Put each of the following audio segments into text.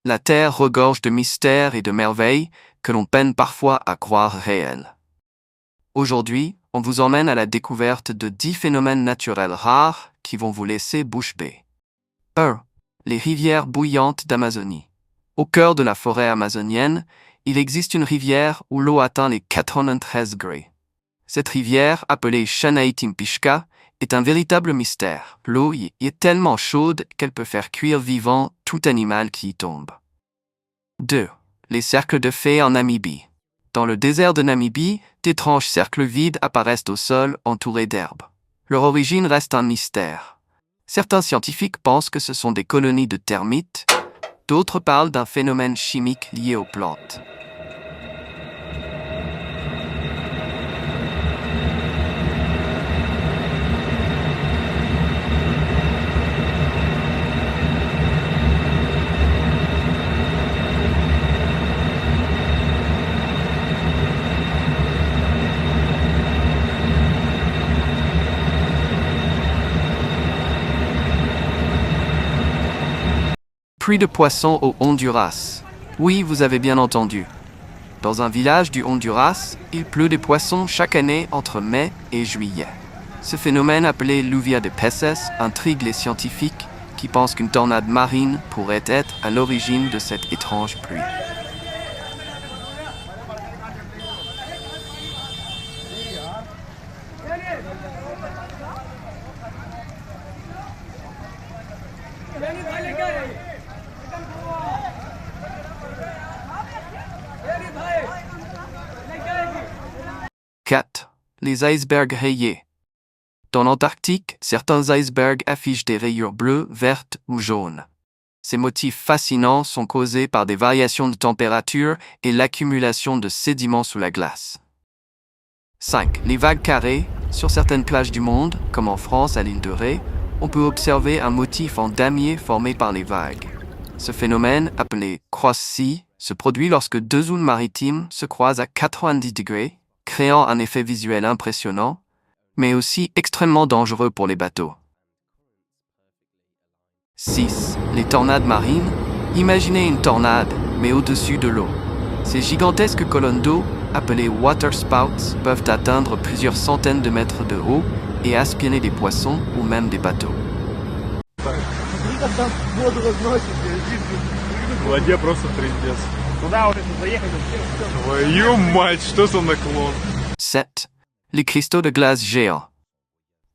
La Terre regorge de mystères et de merveilles que l'on peine parfois à croire réels. Aujourd'hui, on vous emmène à la découverte de 10 phénomènes naturels rares qui vont vous laisser bouche bée. 1. Les rivières bouillantes d'Amazonie. Au cœur de la forêt amazonienne, il existe une rivière où l'eau atteint les 93 degrés. Cette rivière, appelée Chanaitimpichka, est un véritable mystère. L'eau y est tellement chaude qu'elle peut faire cuire vivant tout animal qui y tombe. 2. Les cercles de fées en Namibie. Dans le désert de Namibie, d'étranges cercles vides apparaissent au sol entourés d'herbes. Leur origine reste un mystère. Certains scientifiques pensent que ce sont des colonies de termites, d'autres parlent d'un phénomène chimique lié aux plantes. Pluie de poissons au Honduras. Oui, vous avez bien entendu. Dans un village du Honduras, il pleut des poissons chaque année entre mai et juillet. Ce phénomène appelé lluvia de peces intrigue les scientifiques qui pensent qu'une tornade marine pourrait être à l'origine de cette étrange pluie. Quatre. Les icebergs rayés. Dans l'Antarctique, certains icebergs affichent des rayures bleues, vertes ou jaunes. Ces motifs fascinants sont causés par des variations de température et l'accumulation de sédiments sous la glace. 5. Les vagues carrées. Sur certaines plages du monde, comme en France à l'île de Ré, on peut observer un motif en damier formé par les vagues. Ce phénomène, appelé cross-sea, se produit lorsque deux zoones maritimes se croisent à 90 degrés, créant un effet visuel impressionnant, mais aussi extrêmement dangereux pour les bateaux. 6. Les tornades marines. Imaginez une tornade, mais au-dessus de l'eau. Ces gigantesques colonnes d'eau, appelées waterspouts, peuvent atteindre plusieurs centaines de mètres de haut et aspirer des poissons ou même des bateaux. Воде просто трындец. Твою мать, что за наклон? 7. Les cristaux de glace géants.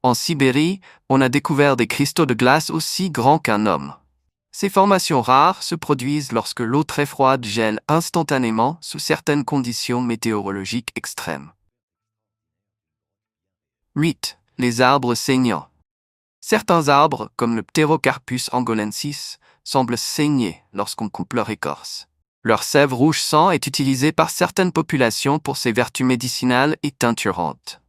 En Sibérie, on a découvert des cristaux de glace aussi grands qu'un homme. Ces formations rares se produisent lorsque l'eau très froide gèle instantanément sous certaines conditions météorologiques extrêmes. 8. Les arbres saignants. Certains arbres, comme le Pterocarpus angolensis, semblent saigner lorsqu'on coupe leur écorce. Leur sève rouge sang est utilisée par certaines populations pour ses vertus médicinales et teinturantes.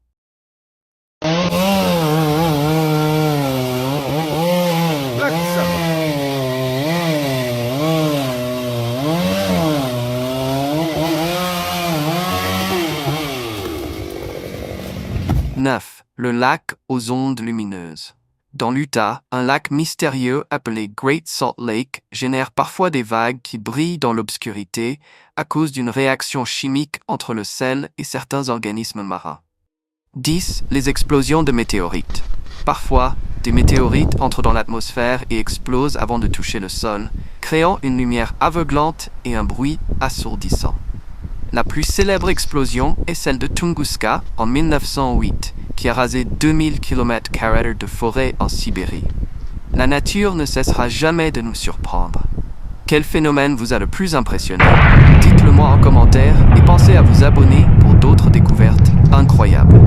Le lac aux ondes lumineuses. Dans l'Utah, un lac mystérieux appelé Great Salt Lake génère parfois des vagues qui brillent dans l'obscurité à cause d'une réaction chimique entre le sel et certains organismes marins. 10. Les explosions de météorites. Parfois, des météorites entrent dans l'atmosphère et explosent avant de toucher le sol, créant une lumière aveuglante et un bruit assourdissant. La plus célèbre explosion est celle de Tunguska en 1908, qui a rasé 2000 km² de forêt en Sibérie. La nature ne cessera jamais de nous surprendre. Quel phénomène vous a le plus impressionné? Dites-le moi en commentaire et pensez à vous abonner pour d'autres découvertes incroyables.